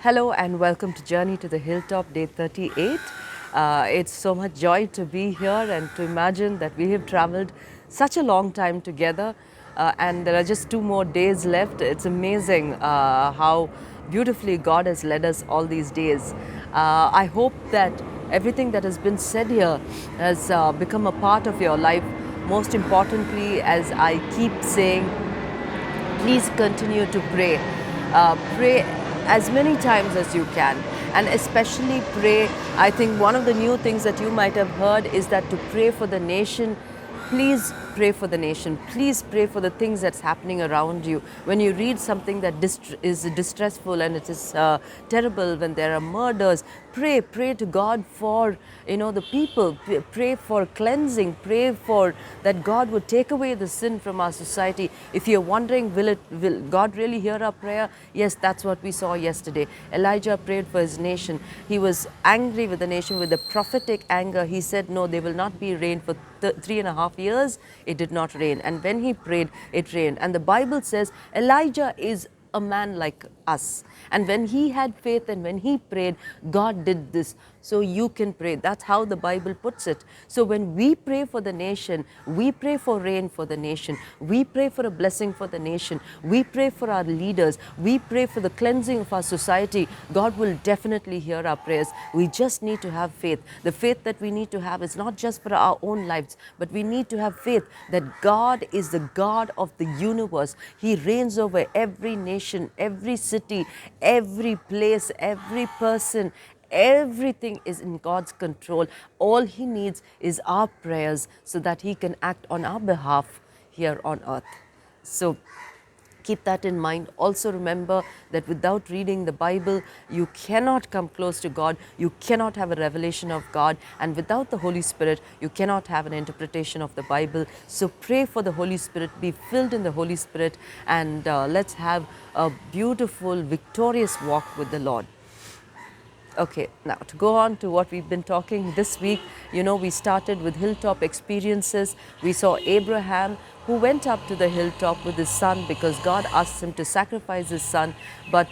Hello and welcome to Journey to the Hilltop, day 38. It's so much joy to be here and to imagine that we have traveled such a long time together, and there are just 2 more days left. It's amazing how beautifully God has led us all these days. I hope that everything that has been said here has become a part of your life. Most importantly, as I keep saying, please continue to pray. Pray as many times as you can, and especially pray. I think one of the new things that you might have heard is that to pray for the nation. Please pray for the nation. Please pray for the things that's happening around you. When you read something that is distressful and it is terrible, when there are murders, pray to God for the people. Pray for cleansing. Pray for that God would take away the sin from our society. If you're wondering, will God really hear our prayer? Yes, that's what we saw yesterday. Elijah prayed for his nation. He was angry with the nation with the prophetic anger. He said, no, there will not be rain for 3.5 years. It did not rain, and when he prayed, it rained. And the Bible says Elijah is a man like us, and when he had faith and when he prayed, God did this. So you can pray. That's how the Bible puts it. So when we pray for the nation, we pray for rain for the nation, we pray for a blessing for the nation, we pray for our leaders, we pray for the cleansing of our society. God will definitely hear our prayers. We just need to have faith. The faith that we need to have is not just for our own lives, but we need to have faith that God is the God of the universe. He reigns over every nation, every city, every place, every person. Everything is in God's control. All He needs is our prayers so that He can act on our behalf here on earth. So keep that in mind. Also remember that without reading the Bible, you cannot come close to God. You cannot have a revelation of God. And without the Holy Spirit, you cannot have an interpretation of the Bible. So pray for the Holy Spirit. Be filled in the Holy Spirit. And let's have a beautiful, victorious walk with the Lord. Okay, now to go on to what we've been talking this week, we started with hilltop experiences. We saw Abraham who went up to the hilltop with his son because God asked him to sacrifice his son. But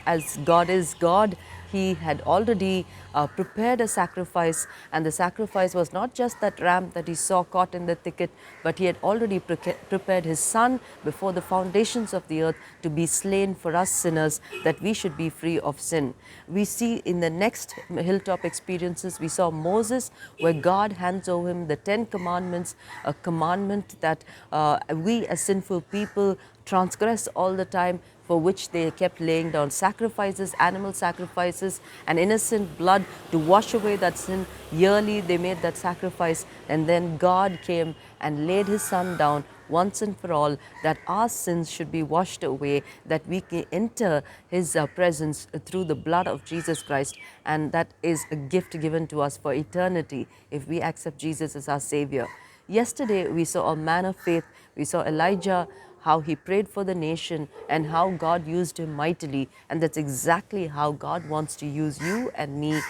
as God is God, he had already prepared a sacrifice, and the sacrifice was not just that ram that he saw caught in the thicket, but he had already prepared his son before the foundations of the earth to be slain for us sinners, that we should be free of sin. We see in the next hilltop experiences, we saw Moses, where God hands over him the 10 commandments, a commandment that we as sinful people transgress all the time, for which they kept laying down sacrifices, animal sacrifices, and innocent blood to wash away that sin. Yearly they made that sacrifice, and then God came and laid his son down once and for all, that our sins should be washed away, that we can enter his presence through the blood of Jesus Christ. And that is a gift given to us for eternity if we accept Jesus as our Savior. Yesterday we saw a man of faith. We saw Elijah, how he prayed for the nation and how God used him mightily. And that's exactly how God wants to use you and me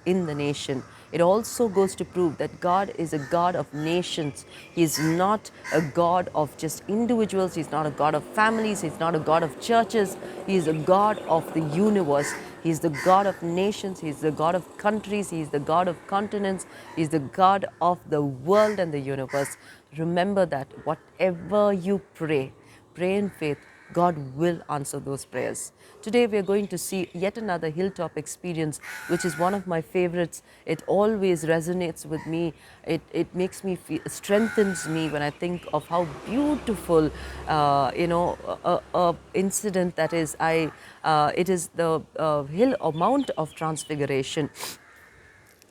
in the nation. It also goes to prove that God is a God of nations. He is not a God of just individuals. He's not a God of families. He's not a God of churches. He is a God of the universe. He's the God of nations. He's the God of countries. He's the God of continents. He's the God of the world and the universe. Remember that whatever you pray, pray in faith, God will answer those prayers. Today we are going to see yet another hilltop experience, which is one of my favorites. It always resonates with me. It makes me feel, strengthens me when I think of how beautiful, incident that is. It is the hill or Mount of Transfiguration.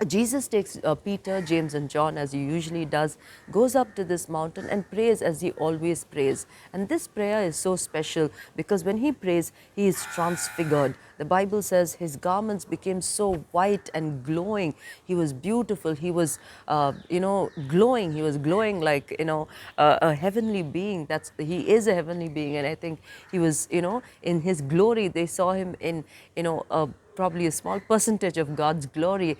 Jesus takes Peter, James, and John, as he usually does, goes up to this mountain and prays as he always prays. And this prayer is so special because when he prays, he is transfigured. The Bible says his garments became so white and glowing. He was beautiful. He was, glowing. He was glowing like, a heavenly being. He is a heavenly being. And I think he was, in his glory. They saw him in, probably a small percentage of God's glory.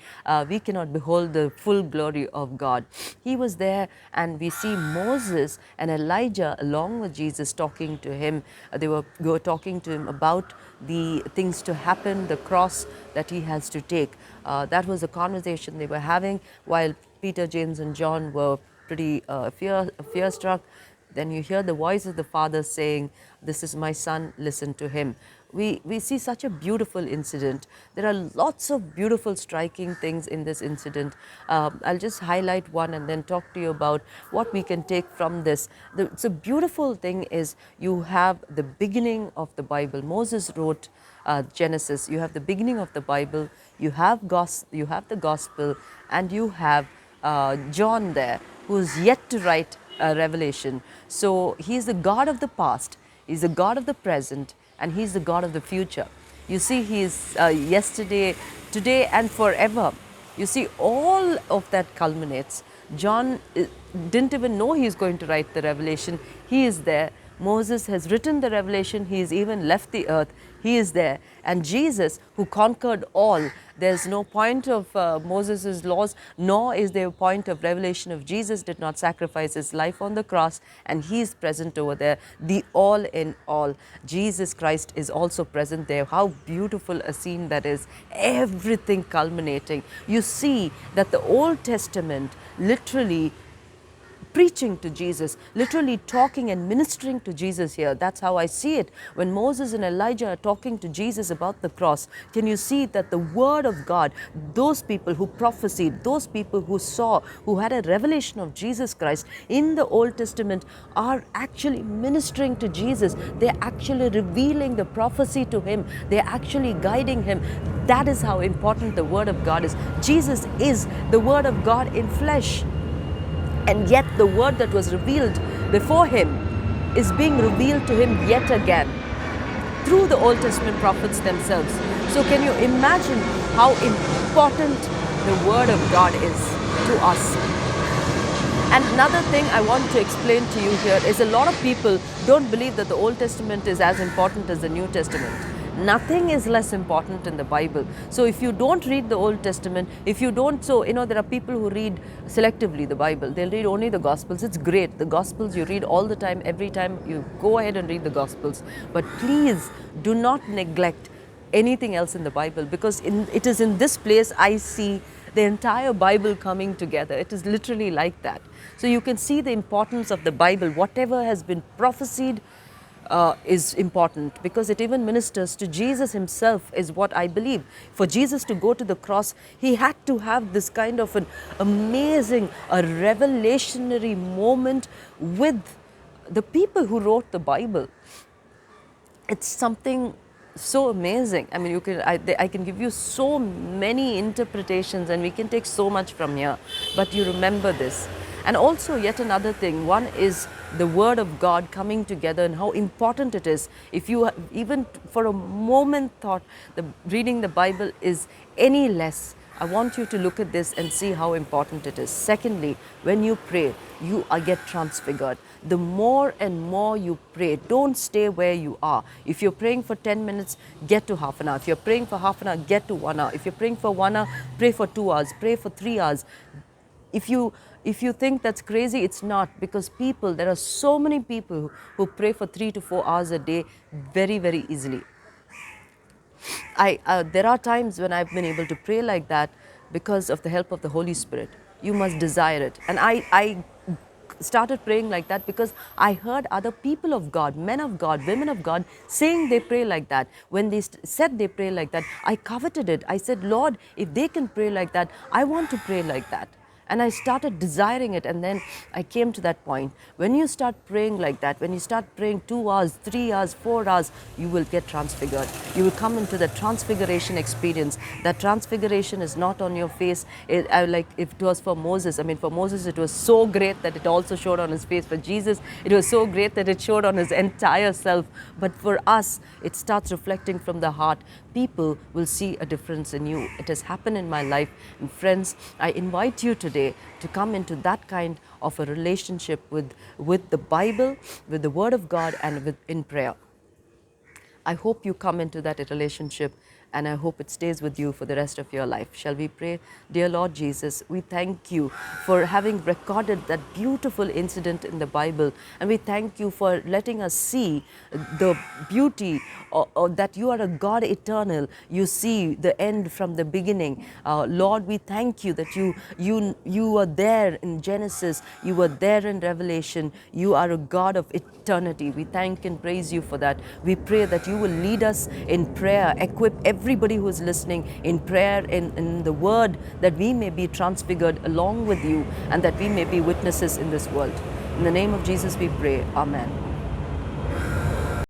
We cannot behold the full glory of God. He was there, and we see Moses and Elijah along with Jesus talking to him. They were talking to him about the things to happen, the cross that he has to take. That was a conversation they were having while Peter, James, and John were pretty fear struck. Then you hear the voice of the Father saying, "This is my Son, listen to him." We see such a beautiful incident. There are lots of beautiful, striking things in this incident. I'll just highlight one and then talk to you about what we can take from this. The beautiful thing is you have the beginning of the Bible. Moses wrote Genesis. You have the beginning of the Bible. You have the Gospel, and you have John there, who's yet to write Revelation. So he's the God of the past, he's the God of the present, and he's the God of the future. You see, he is yesterday, today, and forever. You see, all of that culminates. John didn't even know he's going to write the Revelation. He is there. Moses has written the Revelation. He has even left the earth. He is there. And Jesus, who conquered all, there's no point of Moses' laws, nor is there a point of revelation if Jesus did not sacrifice his life on the cross, and he is present over there, the all in all. Jesus Christ is also present there. How beautiful a scene that is. Everything culminating. You see that the Old Testament literally preaching to Jesus, literally talking and ministering to Jesus here. That's how I see it. When Moses and Elijah are talking to Jesus about the cross, can you see that the word of God, those people who prophesied, those people who saw, who had a revelation of Jesus Christ in the Old Testament are actually ministering to Jesus. They're actually revealing the prophecy to him. They're actually guiding him. That is how important the word of God is. Jesus is the word of God in flesh. And yet the word that was revealed before him is being revealed to him yet again through the Old Testament prophets themselves. So can you imagine how important the word of God is to us? And another thing I want to explain to you here is a lot of people don't believe that the Old Testament is as important as the New Testament. Nothing is less important in the Bible. So if you don't read the Old Testament, if you don't, there are people who read selectively the Bible. They'll read only the Gospels. It's great. The Gospels you read all the time, every time you go ahead and read the Gospels. But please do not neglect anything else in the Bible, because it is in this place I see the entire Bible coming together. It is literally like that. So you can see the importance of the Bible. Whatever has been prophesied is important, because it even ministers to Jesus himself, is what I believe. For Jesus to go to the cross, he had to have this kind of an amazing, a revelationary moment with the people who wrote the Bible. It's something so amazing. I mean, I can give you so many interpretations, and we can take so much from here, but you remember this. And also yet another thing, one is the word of God coming together and how important it is. If you even for a moment thought reading the Bible is any less, I want you to look at this and see how important it is. Secondly, when you pray, you get transfigured. The more and more you pray, don't stay where you are. If you're praying for 10 minutes, get to half an hour. If you're praying for half an hour, get to 1 hour. If you're praying for 1 hour, pray for 2 hours, pray for 3 hours. If you think that's crazy, it's not, because there are so many people who pray for 3 to 4 hours a day very, very easily. There are times when I've been able to pray like that because of the help of the Holy Spirit. You must desire it. And I started praying like that because I heard other people of God, men of God, women of God, saying they pray like that. When they said they pray like that, I coveted it. I said, Lord, if they can pray like that, I want to pray like that. And I started desiring it, and then I came to that point. When you start praying like that, when you start praying 2 hours, 3 hours, 4 hours, you will get transfigured. You will come into the transfiguration experience. That transfiguration is not on your face. Like if it was for Moses, for Moses it was so great that it also showed on his face. For Jesus, it was so great that it showed on his entire self. But for us, it starts reflecting from the heart. People will see a difference in you. It has happened in my life. And friends, I invite you today to come into that kind of a relationship with the Bible, with the Word of God, and in prayer. I hope you come into that relationship and I hope it stays with you for the rest of your life. Shall we pray? Dear Lord Jesus, we thank you for having recorded that beautiful incident in the Bible, and we thank you for letting us see the beauty that you are a God eternal. You see the end from the beginning. Lord, we thank you that you were there in Genesis, you were there in Revelation. You are a God of eternity. We thank and praise you for that. We pray that you will lead us in prayer, equip everybody who is listening in prayer, in the word, that we may be transfigured along with you and that we may be witnesses in this world. In the name of Jesus we pray. Amen.